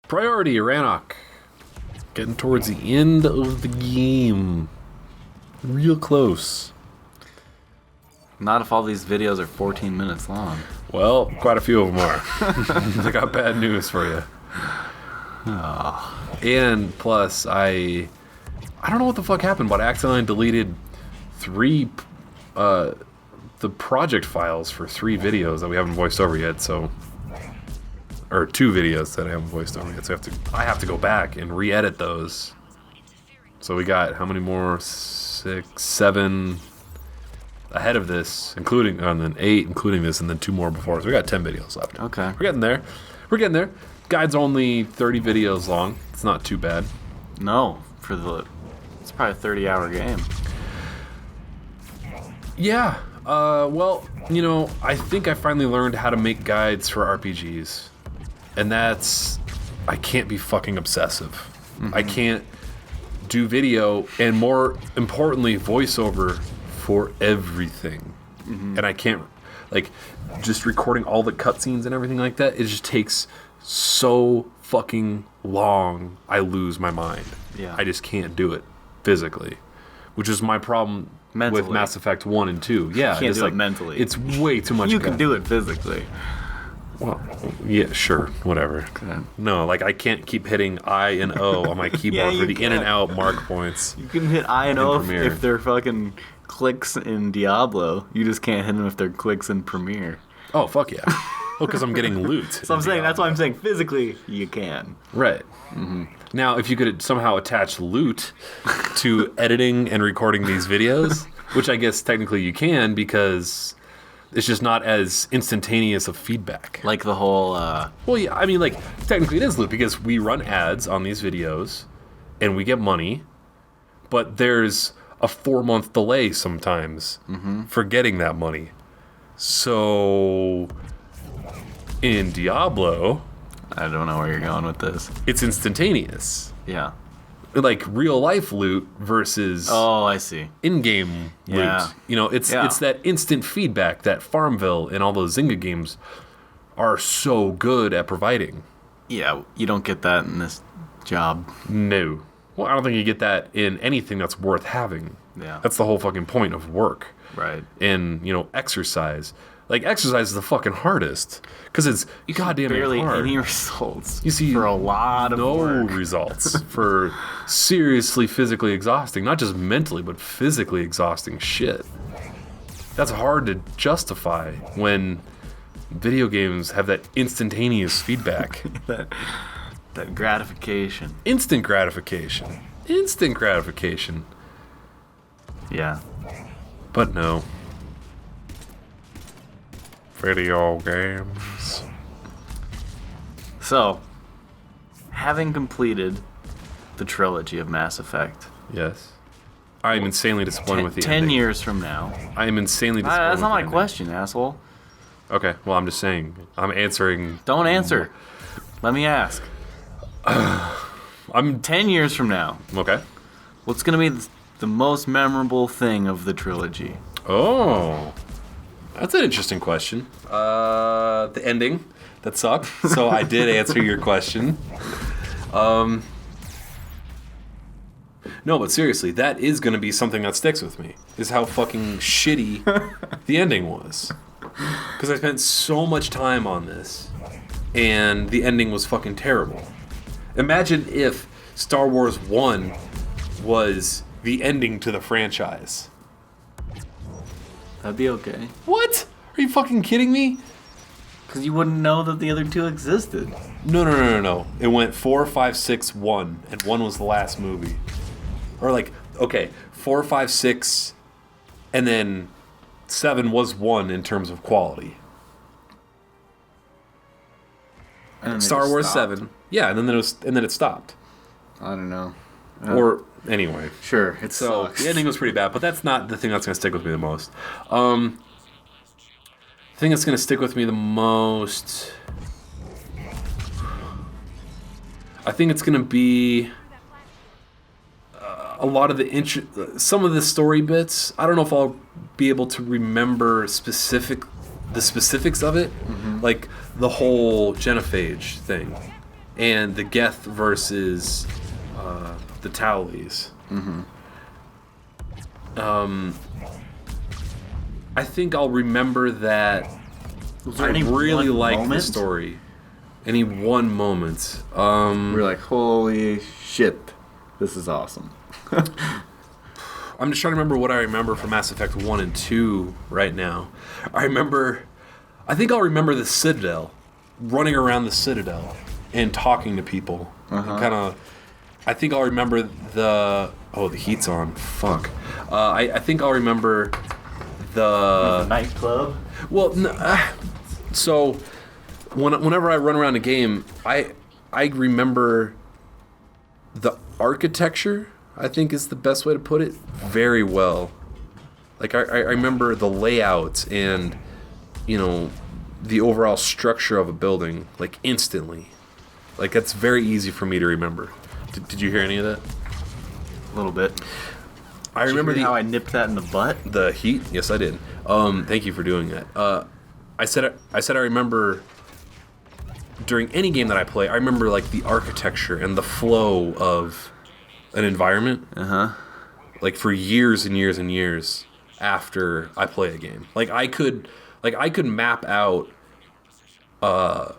Priority, Rannoch. Getting towards the end of the game. Real close. Not if all these videos are 14 minutes long. Well, quite a few of them are. I got bad news for you. Oh. And plus, I don't know what the fuck happened, but I accidentally deleted the project files for 3 videos that we haven't voiced over yet, so... Or 2 videos that I haven't voiced over yet, so I have to go back and re-edit those. So we got, how many more? 6, 7... ahead of this, including, and then 8, including this, and then 2 more before. So we got 10 videos left. Okay. We're getting there. We're getting there. Guide's only 30 videos long. It's not too bad. No, it's probably a 30-hour game. Yeah. Well, you know, I think I finally learned how to make guides for RPGs. And that's... I can't be fucking obsessive. Mm-hmm. I can't do video, and more importantly, voiceover for everything. Mm-hmm. And I can't... Like, just recording all the cutscenes and everything like that, it just takes so fucking long, I lose my mind. Yeah. I just can't do it physically. Which is my problem... Mentally. With Mass Effect 1 and 2. Yeah, you can't do it mentally. It's way too much. You can do it physically. Well, yeah, sure, whatever. Okay. No, like I can't keep hitting I and O on my keyboard for the in and out mark points. You can hit I and O if they're fucking clicks in Diablo. You just can't hit them if they're clicks in Premiere. Oh, fuck yeah. Well, because I'm getting loot. So I'm saying, that's why I'm saying physically you can. Right. Mm-hmm. Now, if you could somehow attach loot to editing and recording these videos, which I guess technically you can because it's just not as instantaneous of feedback. Like the whole... Well, yeah, I mean, like, technically it is loot because we run ads on these videos and we get money, but there's a 4-month delay sometimes for getting that money. So, in Diablo... I don't know where you're going with this. It's instantaneous. Yeah. Like real life loot versus I see. In-game loot. You know, it's that instant feedback that Farmville and all those Zynga games are so good at providing. Yeah, you don't get that in this job. No. Well, I don't think you get that in anything that's worth having. Yeah. That's the whole fucking point of work. Right. And, you know, exercise. Like, exercise is the fucking hardest. Because it's goddamn barely hard. Any results. You see for a lot of work. No results. For seriously physically exhausting. Not just mentally, but physically exhausting shit. That's hard to justify when video games have that instantaneous feedback. that gratification. Instant gratification. Instant gratification. Yeah. But no. Video games. So, having completed the trilogy of Mass Effect. Yes. I am insanely disappointed with the 10 ending. years from now. I am insanely disappointed That's with not the my ending. question, asshole. Okay, well, I'm just saying. I'm answering. Don't answer. Let me ask. I'm 10 years from now. Okay. What's going to be the most memorable thing of the trilogy? Oh. That's an interesting question. The ending. That sucked. So I did answer your question. No, but seriously, that is going to be something that sticks with me. Is how fucking shitty the ending was. Because I spent so much time on this, and the ending was fucking terrible. Imagine if Star Wars 1 was the ending to the franchise. That'd be okay. What? Are you fucking kidding me? Because you wouldn't know that the other two existed. No. It went 4, 5, 6, 1, and 1 was the last movie. Or like, okay, 4, 5, 6, and then 7 was 1 in terms of quality. And Star Wars stopped. 7, yeah, and then it stopped. I don't know. Or anyway, Sure, it so sucks. the ending was pretty bad, but that's not the thing that's gonna stick with me the most. The thing that's gonna stick with me the most, I think it's gonna be a lot of some of the story bits. I don't know if I'll be able to remember the specifics of it, like the whole genophage thing and the Geth versus the Towleys. I think I'll remember that. I really like the story. Any one moment. We're like, holy shit, this is awesome. I'm just trying to remember what I remember from Mass Effect 1 and 2 right now. I think I'll remember the Citadel, running around the Citadel and talking to people. I think I'll remember the heat's on. Fuck. I think I'll remember the nightclub. Well, so whenever I run around a game, I remember the architecture, I think is the best way to put it, very well. Like I remember the layout and, the overall structure of a building, like instantly. Like that's very easy for me to remember. Did you hear any of that? A little bit. I remember how I nipped that in the butt. The heat? Yes, I did. Thank you for doing that. I said I remember during any game that I play, I remember like the architecture and the flow of an environment. Like for years and years and years after I play a game. Like I could map out the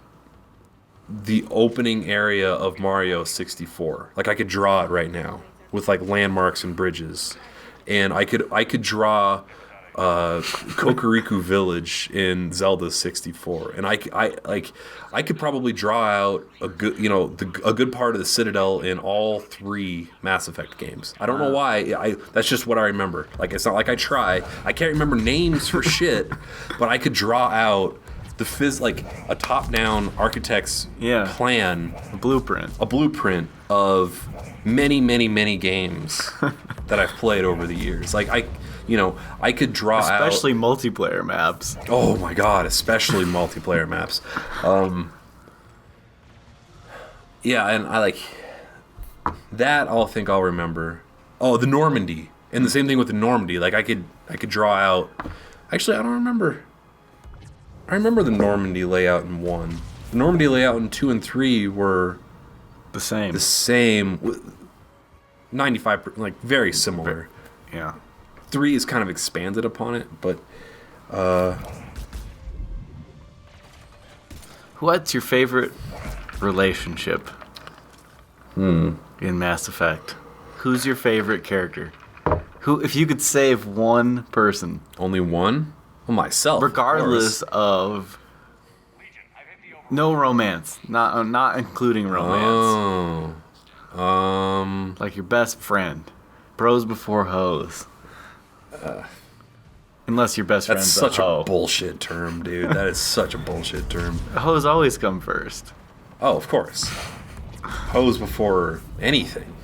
opening area of Mario 64. Like I could draw it right now with like landmarks and bridges. And I could draw Kokiriku Village in Zelda 64, and I could probably draw out a good part of the Citadel in all 3 Mass Effect games. I don't know why. That's just what I remember. Like it's not like I try. I can't remember names for shit, but I could draw out like a top-down architect's plan, a blueprint of many, many, many games that I've played over the years. Like I could draw especially multiplayer maps. Oh my god, especially multiplayer maps. Yeah, and I like that. I'll remember. Oh, the Normandy, and the same thing with the Normandy. Like I could draw out. Actually, I don't remember. I remember the Normandy layout in 1. The Normandy layout in 2 and 3 were the same. 95%, like very similar. Yeah. 3 is kind of expanded upon it, but what's your favorite relationship in Mass Effect? Who's your favorite character? Who, if you could save one person, only one? Well, myself, regardless of no romance, not including romance. Like your best friend, bros before hoes. Unless your best friend's a hoe. That's such a bullshit term, dude. That is such a bullshit term. Hoes always come first. Oh, of course. Hoes before anything.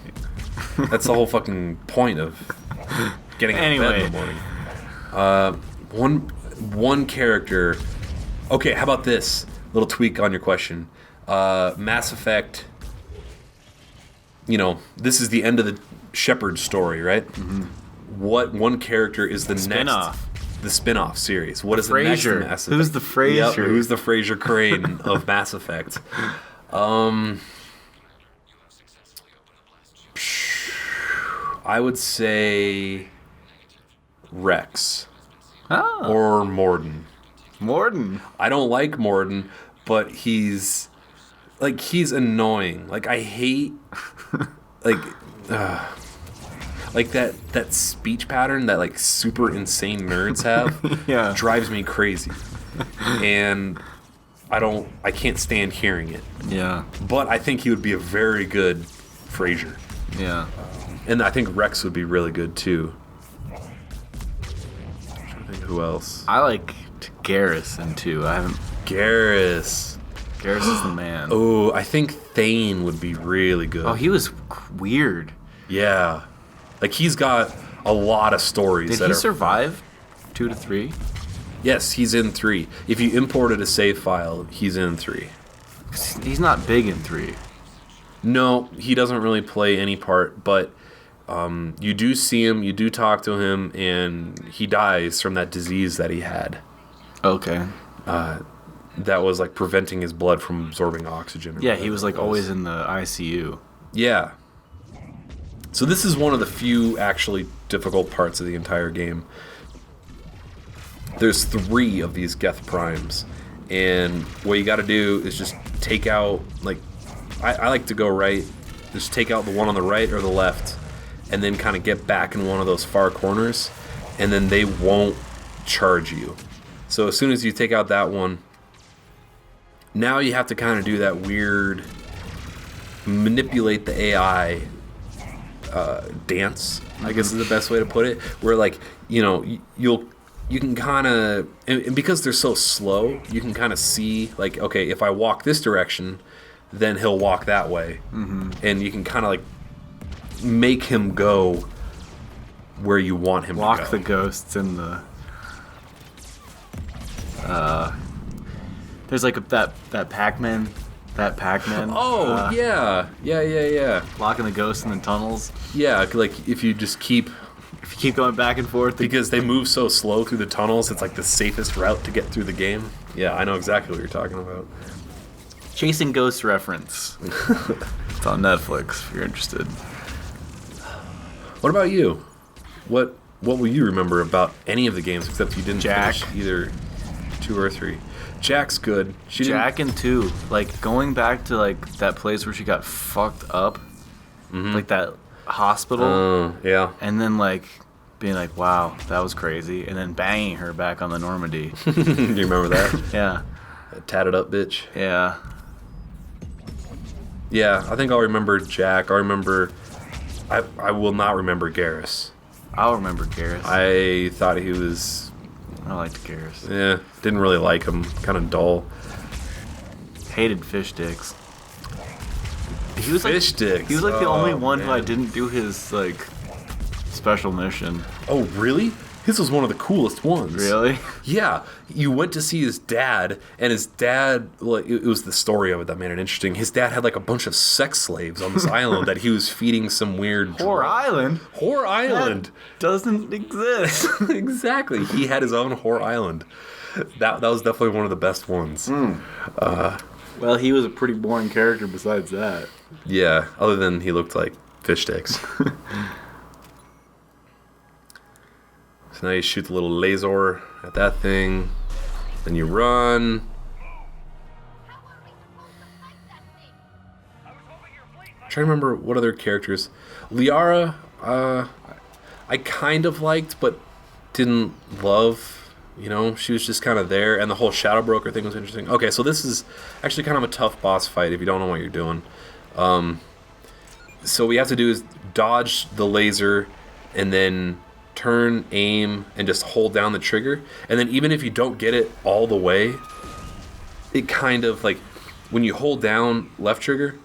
That's the whole fucking point of getting out of bed in the morning. One character. Okay, how about this? Little tweak on your question. Mass Effect. This is the end of the Shepard story, right? Mm-hmm. What one character is the spin-off? The spin-off series. What is Frasier. The next Mass Effect? Who's the Frasier? Yep, who's the Frasier Crane of Mass Effect? I would say Rex. Oh. Or Morden. Morden. I don't like Morden, but he's annoying. Like I hate like that speech pattern that like super insane nerds have. Drives me crazy. And I can't stand hearing it. Yeah. But I think he would be a very good Frasier. Yeah. And I think Rex would be really good too. I'm trying to think who else. I like Garrus too. Garrus. Garrus is the man. Oh, I think Thane would be really good. Oh, he was weird. Yeah. Like he's got a lot of stories. Did he survive 2 to 3? Yes, he's in 3. If you imported a save file, he's in 3. He's not big in 3. No, he doesn't really play any part, but you do see him, you do talk to him, and he dies from that disease that he had. Okay. that was like preventing his blood from absorbing oxygen. Yeah, he was like always in the ICU. Yeah. So this is one of the few actually difficult parts of the entire game. There's 3 of these Geth Primes, and what you got to do is just take out, like, I like to go right, just take out the one on the right or the left, and then kind of get back in one of those far corners, and then they won't charge you. So as soon as you take out that one, now you have to kind of do that weird manipulate the AI dance, I guess is the best way to put it, where like, you know, you can kind of, and because they're so slow, you can kind of see like, okay, if I walk this direction, then he'll walk that way. And you can kind of like make him go where you want him to go. Walk the ghosts in the there's like that Pac-Man. Oh, yeah. Locking the ghosts in the tunnels. Yeah, like if you keep going back and forth. Because they move so slow through the tunnels, it's like the safest route to get through the game. Yeah, I know exactly what you're talking about. Chasing Ghosts reference. It's on Netflix if you're interested. What about you? What will you remember about any of the games except you didn't Jack. finish either 2 or 3? Jack's good. Jack and 2, like going back to like that place where she got fucked up, like that hospital. Yeah. And then like being like, wow, that was crazy, and then banging her back on the Normandy. Do you remember that? Yeah. That tatted up bitch. Yeah. Yeah, I think I'll remember Jack. I'll remember. I will not remember Garrus. I'll remember Garrus. I thought he was. I liked Garrus. Yeah, didn't really like him. Kind of dull. Hated fish dicks. He was Fish sticks. He was like the only one who I man. didn't do his like special mission. Oh, really? His was one of the coolest ones. Really? Yeah. You went to see his dad, and his dad, like, it was the story of it that made it interesting. His dad had like a bunch of sex slaves on this island that he was feeding some weird Whore Island? Whore Island. That doesn't exist. Exactly. He had his own whore island. That was definitely one of the best ones. Well, he was a pretty boring character besides that. Yeah, other than he looked like fish sticks. So now you shoot the little laser at that thing, then you run. I'm trying to remember what other characters. Liara, I kind of liked, but didn't love. You know, she was just kind of there, and the whole Shadow Broker thing was interesting. Okay, so this is actually kind of a tough boss fight if you don't know what you're doing. So what you have to do is dodge the laser, and then turn, aim, and just hold down the trigger. And then even if you don't get it all the way, it kind of like when you hold down left trigger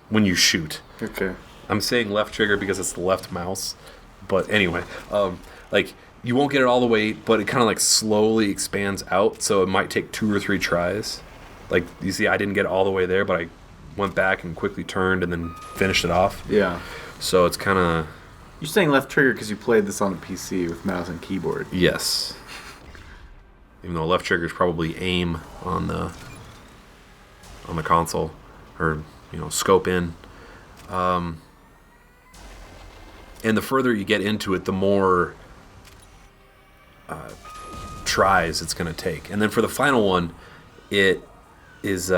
when you shoot. Okay. I'm saying left trigger because it's the left mouse. But anyway, like you won't get it all the way, but it kind of like slowly expands out, so it might take 2 or 3 tries. Like you see, I didn't get it all the way there, but I went back and quickly turned and then finished it off. Yeah. So it's kind of... You're saying left trigger because you played this on a PC with mouse and keyboard. Yes. Even though left trigger is probably aim on the console, or scope in. And the further you get into it, the more tries it's going to take. And then for the final one, it is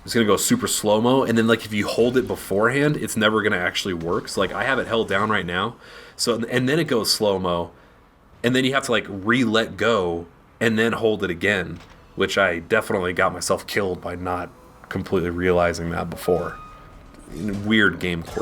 it's going to go super slow-mo, and then like if you hold it beforehand, it's never going to actually work. So like I have it held down right now, so and then it goes slow-mo, and then you have to like re-let go and then hold it again, which I definitely got myself killed by not completely realizing that before. Weird game quirk.